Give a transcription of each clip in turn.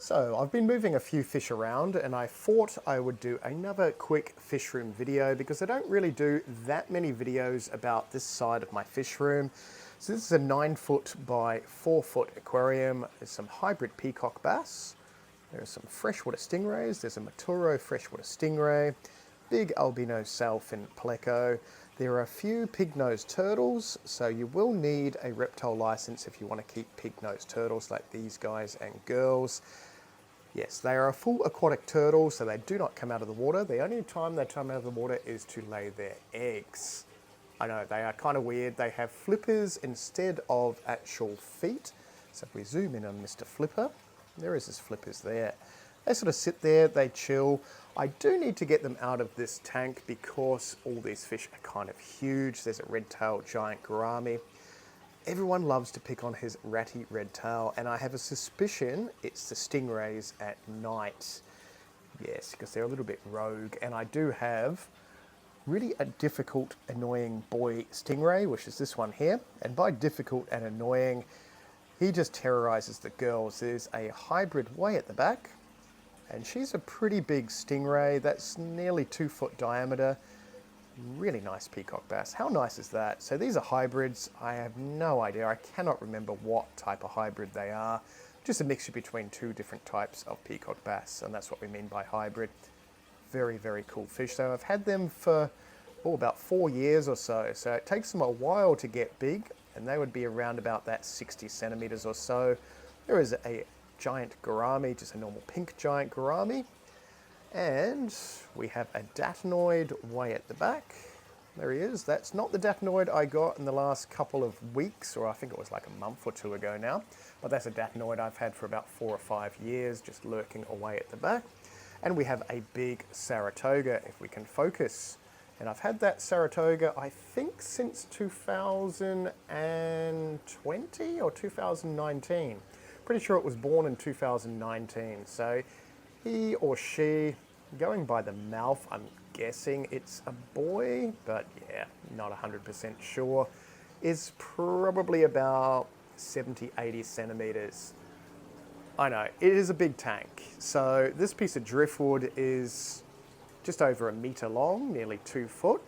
So I've been moving a few fish around and I thought I would do another quick fish room video because I don't really do that many videos about this side of my fish room. So this is a 9-foot by 4-foot aquarium. There's some hybrid peacock bass. There's some freshwater stingrays. There's a Maturo freshwater stingray, big albino sailfin pleco. There are a few pig-nosed turtles, so you will need a reptile license if you want to keep pig-nosed turtles like these guys and girls. Yes, they are a full aquatic turtle, so they do not come out of the water. The only time they come out of the water is to lay their eggs. I know, they are kind of weird. They have flippers instead of actual feet. So if we zoom in on Mr. Flipper, there is his flippers there. They sort of sit there, they chill. I do need to get them out of this tank because all these fish are kind of huge. There's a red-tailed giant gourami. Everyone loves to pick on his ratty red tail, and I have a suspicion it's the stingrays at night. Yes, because they're a little bit rogue, and I do have really a difficult, annoying boy stingray, which is this one here. And by difficult and annoying, he just terrorizes the girls. There's a hybrid way at the back, and she's a pretty big stingray. That's nearly 2-foot diameter. Really nice peacock bass. How nice is that? So these are hybrids. I have no idea. I cannot remember what type of hybrid they are. Just a mixture between two different types of peacock bass, and that's what we mean by hybrid. Very, very cool fish. So I've had them for about 4 years or so. So it takes them a while to get big, and they would be around about that 60 centimeters or so. There is a giant gourami, just a normal pink giant gourami. And we have a datinoid way at the back. There he is. That's not the datinoid I got in the last couple of weeks, or I think it was like a month or two ago now. But that's a datinoid I've had for about 4 or 5 years, just lurking away at the back. And we have a big saratoga, if we can focus. And I've had that saratoga, I think, since 2020 or 2019. Pretty sure it was born in 2019. So he or she, going by the mouth, I'm guessing it's a boy, but yeah, not 100% sure, is probably about 70, 80 centimeters. I know, it is a big tank. So this piece of driftwood is just over 1 meter long, nearly 2 foot.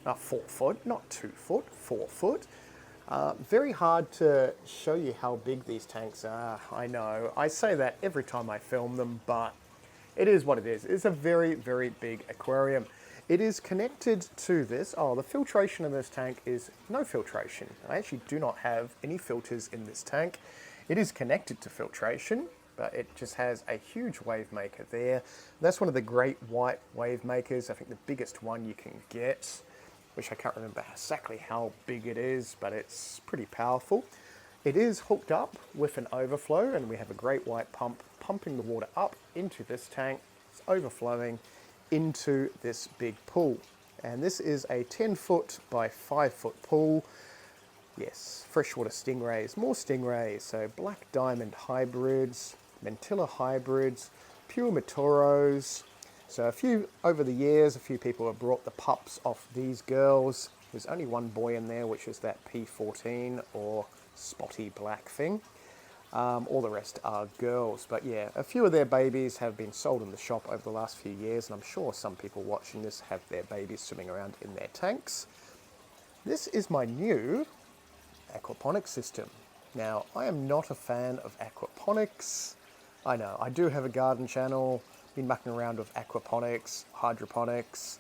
4 foot, not 2 foot, 4 foot. Very hard to show you how big these tanks are. I know, I say that every time I film them, but it is what it is. It's a very, very big aquarium. It is connected to this. Oh, the filtration in this tank is no filtration. I actually do not have any filters in this tank. It is connected to filtration, but it just has a huge wave maker there. That's one of the great white wave makers. I think the biggest one you can get, which I can't remember exactly how big it is, but it's pretty powerful. It is hooked up with an overflow, and we have a great white pump pumping the water up into this tank. It's overflowing into this big pool. And this is a 10-foot by 5-foot pool. Yes, freshwater stingrays, more stingrays. So black diamond hybrids, mantilla hybrids, pure maturos. So over the years, a few people have brought the pups off these girls. There's only one boy in there, which is that P14 or spotty black thing. All the rest are girls. But yeah, a few of their babies have been sold in the shop over the last few years, and I'm sure some people watching this have their babies swimming around in their tanks. This is my new aquaponics system. Now, I am not a fan of aquaponics. I know, I do have a garden channel, been mucking around with aquaponics, hydroponics.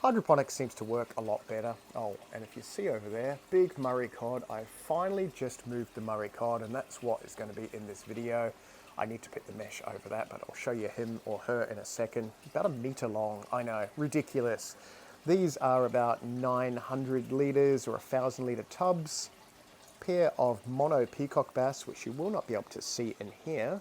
Hydroponics seems to work a lot better. Oh, and if you see over there, big Murray Cod. I finally just moved the Murray Cod, and that's what is going to be in this video. I need to put the mesh over that, but I'll show you him or her in a second. About 1 meter long, I know, ridiculous. These are about 900 litres or 1,000 litre tubs. Pair of mono peacock bass, which you will not be able to see in here.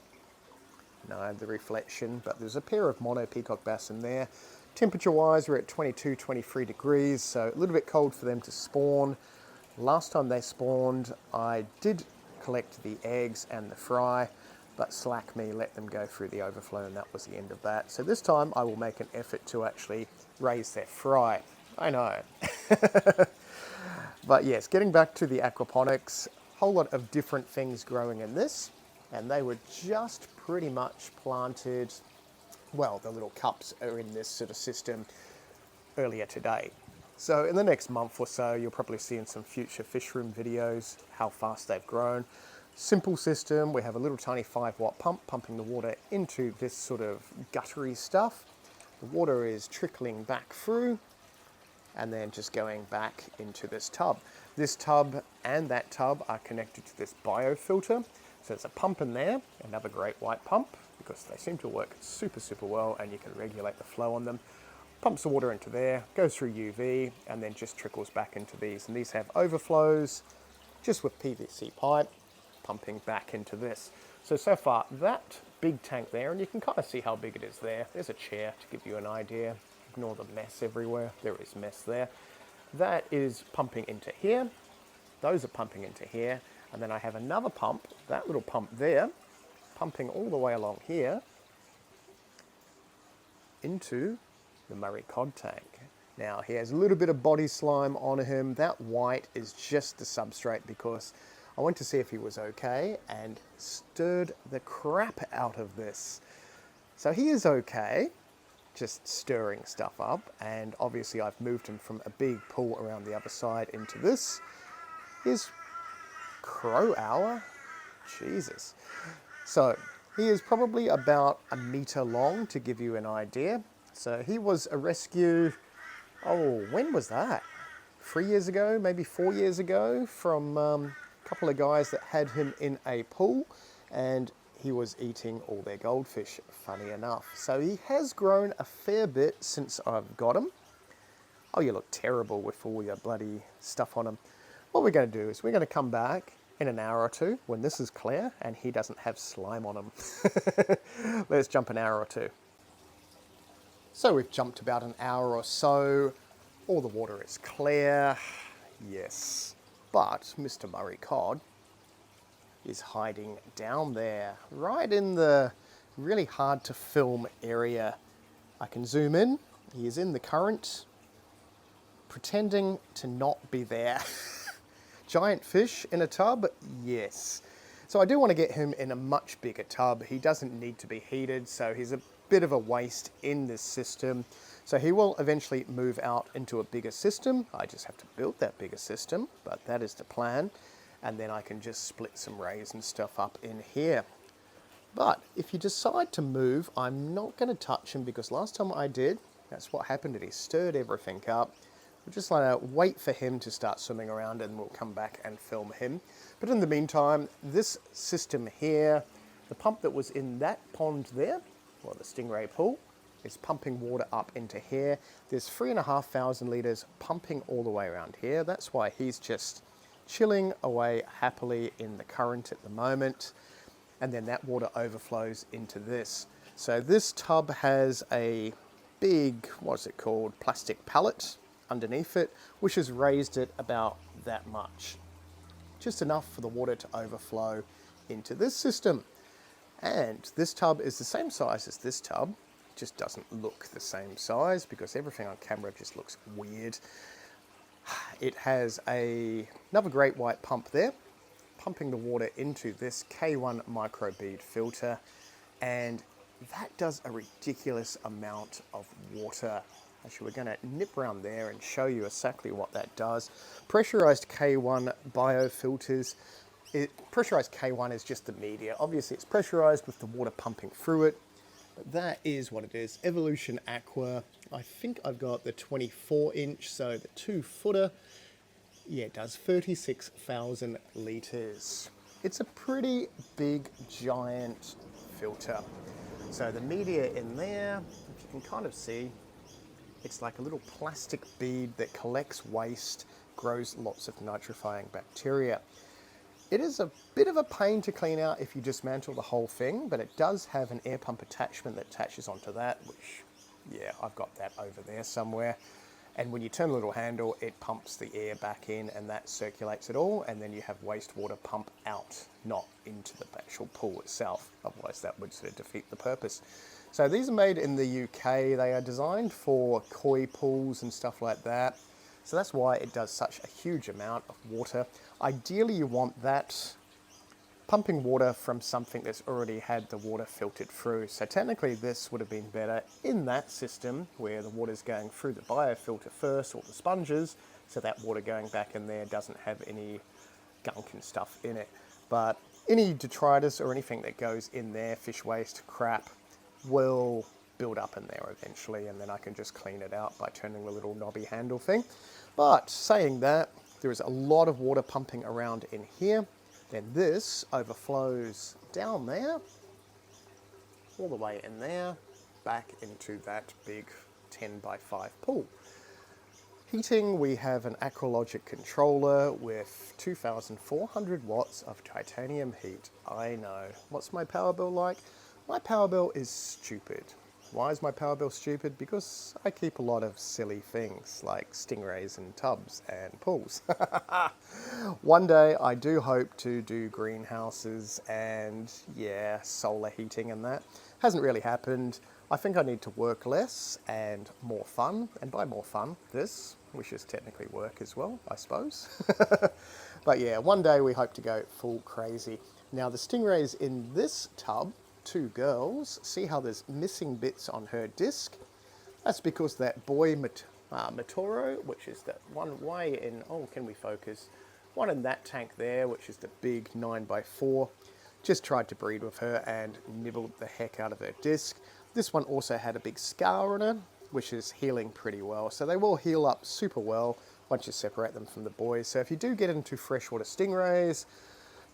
No, the reflection, but there's a pair of mono peacock bass in there. Temperature-wise, we're at 22, 23 degrees, so a little bit cold for them to spawn. Last time they spawned, I did collect the eggs and the fry, but slack me, let them go through the overflow, and that was the end of that. So this time I will make an effort to actually raise their fry. I know. But yes, getting back to the aquaponics, whole lot of different things growing in this. and they were just pretty much planted, well, the little cups are in this sort of system earlier today. So in the next month or so, you'll probably see in some future fish room videos how fast they've grown. Simple system. We have a little tiny 5-watt pump pumping the water into this sort of guttery stuff. The water is trickling back through and then just going back into this tub. This tub and that tub are connected to this biofilter. So there's a pump in there, another great white pump, because they seem to work super, super well and you can regulate the flow on them. Pumps the water into there, goes through UV, and then just trickles back into these. And these have overflows just with PVC pipe pumping back into this. So far, that big tank there, and you can kind of see how big it is there. There's a chair to give you an idea. Ignore the mess everywhere. There is mess there. That is pumping into here. Those are pumping into here. And then I have another pump, that little pump there, pumping all the way along here into the Murray Cod tank. Now he has a little bit of body slime on him. That white is just the substrate because I went to see if he was okay and stirred the crap out of this. So he is okay, just stirring stuff up, and obviously I've moved him from a big pool around the other side into this. His crow hour, Jesus. So he is probably about 1 meter long, to give you an idea. So he was a rescue, oh, when was that? 3 years ago, maybe 4 years ago, from a couple of guys that had him in a pool, and he was eating all their goldfish, funny enough. So he has grown a fair bit since I've got him. Oh, you look terrible with all your bloody stuff on him. What we're going to do is we're going to come back in an hour or two when this is clear and he doesn't have slime on him. Let's jump an hour or two. So we've jumped about an hour or so. All the water is clear. Yes. But Mr. Murray Cod is hiding down there, right in the really hard to film area. I can zoom in. He is in the current, pretending to not be there. Giant fish in a tub? Yes. So I do want to get him in a much bigger tub. He doesn't need to be heated, so he's a bit of a waste in this system. So he will eventually move out into a bigger system. I just have to build that bigger system, but that is the plan. And then I can just split some rays and stuff up in here. But if you decide to move, I'm not going to touch him because last time I did, that's what happened. He stirred everything up. We're just going to wait for him to start swimming around and we'll come back and film him. But in the meantime, this system here, the pump that was in that pond there, or the Stingray pool, is pumping water up into here. There's 3,500 litres pumping all the way around here. That's why he's just chilling away happily in the current at the moment. And then that water overflows into this. So this tub has a big, what's it called, plastic pallet underneath it, which has raised it about that much. Just enough for the water to overflow into this system. And this tub is the same size as this tub, just doesn't look the same size because everything on camera just looks weird. It has another great white pump there, pumping the water into this K1 microbead filter, and that does a ridiculous amount of water. Actually, we're going to nip around there and show you exactly what that does. Pressurized K1 biofilters. Pressurized K1 is just the media. Obviously, it's pressurized with the water pumping through it. But that is what it is. Evolution Aqua. I think I've got the 24-inch, so the 2-footer. Yeah, it does 36,000 litres. It's a pretty big, giant filter. So the media in there, if you can kind of see, it's like a little plastic bead that collects waste, grows lots of nitrifying bacteria. It is a bit of a pain to clean out if you dismantle the whole thing, but it does have an air pump attachment that attaches onto that, which, yeah, I've got that over there somewhere. And when you turn the little handle, it pumps the air back in and that circulates it all, and then you have wastewater pump out, not into the actual pool itself. Otherwise that would sort of defeat the purpose. So these are made in the UK. They are designed for koi pools and stuff like that. So that's why it does such a huge amount of water. Ideally you want that pumping water from something that's already had the water filtered through. So technically this would have been better in that system where the water's going through the biofilter first, or the sponges, so that water going back in there doesn't have any gunk and stuff in it. But any detritus or anything that goes in there, fish waste, crap, will build up in there eventually, and then I can just clean it out by turning the little knobby handle thing. But saying that, there is a lot of water pumping around in here. Then this overflows down there, all the way in there, back into that big 10 by 5 pool. Heating, we have an Aqualogic controller with 2,400 watts of titanium heat. I know. What's my power bill like? My power bill is stupid. Why is my power bill stupid? Because I keep a lot of silly things like stingrays and tubs and pools. One day I do hope to do greenhouses and yeah, solar heating and that. Hasn't really happened. I think I need to work less and more fun. And by more fun, this, which is technically work as well, I suppose. But yeah, one day we hope to go full crazy. Now the stingrays in this tub, 2 girls, see how there's missing bits on her disc? That's because that boy Matoro, which is that one way in, oh, can we focus? One in that tank there, which is the big 9x4, just tried to breed with her and nibbled the heck out of her disc. This one also had a big scar on her, which is healing pretty well. So they will heal up super well once you separate them from the boys. So if you do get into freshwater stingrays,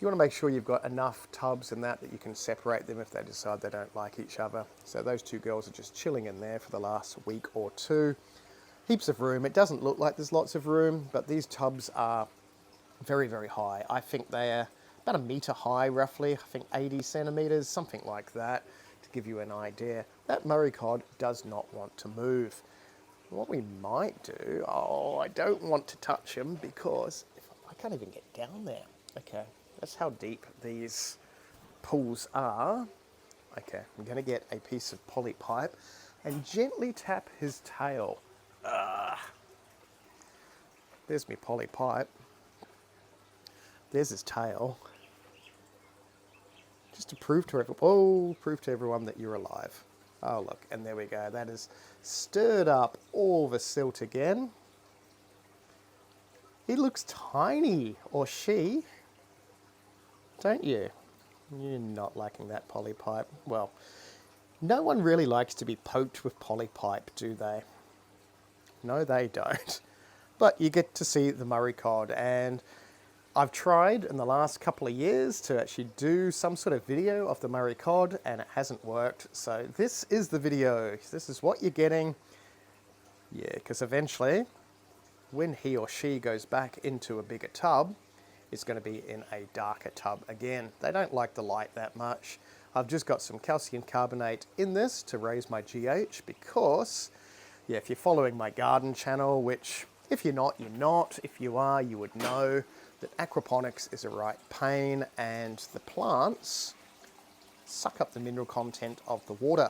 you want to make sure you've got enough tubs and that you can separate them if they decide they don't like each other. So those 2 girls are just chilling in there for the last week or 2. Heaps of room. It doesn't look like there's lots of room, but these tubs are very, very high. I think they're about 1 meter high, roughly. I think 80 centimeters, something like that, to give you an idea. That Murray Cod does not want to move. What we might do, oh, I don't want to touch him because I can't even get down there. Okay. That's how deep these pools are. Okay, I'm going to get a piece of poly pipe and gently tap his tail. There's my poly pipe. There's his tail. Just to prove to everyone that you're alive. Oh look, and there we go. That has stirred up all the silt again. He looks tiny, or she. Don't you? You're not liking that poly pipe. Well, no one really likes to be poked with poly pipe, do they? No, they don't. But you get to see the Murray Cod, and I've tried in the last couple of years to actually do some sort of video of the Murray Cod, and it hasn't worked. So this is the video. This is what you're getting. Yeah, because eventually, when he or she goes back into a bigger tub, it's going to be in a darker tub again. They don't like the light that much. I've just got some calcium carbonate in this to raise my GH because, yeah, if you're following my garden channel, which if you're not, you're not. If you are, you would know that aquaponics is a right pain and the plants suck up the mineral content of the water.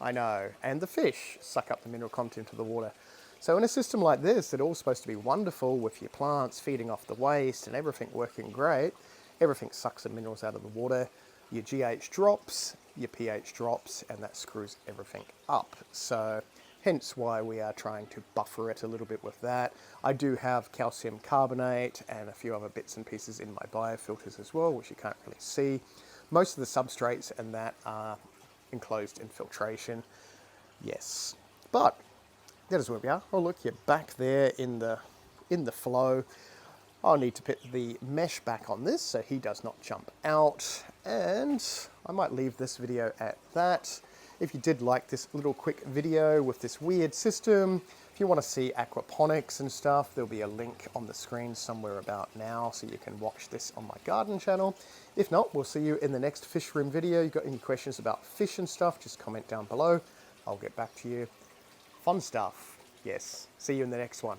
I know, and the fish suck up the mineral content of the water. So in a system like this, it's all supposed to be wonderful with your plants feeding off the waste and everything working great. Everything sucks the minerals out of the water. Your GH drops, your pH drops, and that screws everything up. So hence why we are trying to buffer it a little bit with that. I do have calcium carbonate and a few other bits and pieces in my biofilters as well, which you can't really see. Most of the substrates and that are enclosed in filtration. Yes, but that is where we are. Oh look, you're back there in the flow. I'll need to put the mesh back on this so he does not jump out, and I might leave this video at that. If you did like this little quick video with this weird system, if you want to see aquaponics and stuff, there'll be a link on the screen somewhere about now so you can watch this on my garden channel. If not, we'll see you in the next fish room video. You've got any questions about fish and stuff, just comment down below. I'll get back to you. Fun stuff. Yes. See you in the next one.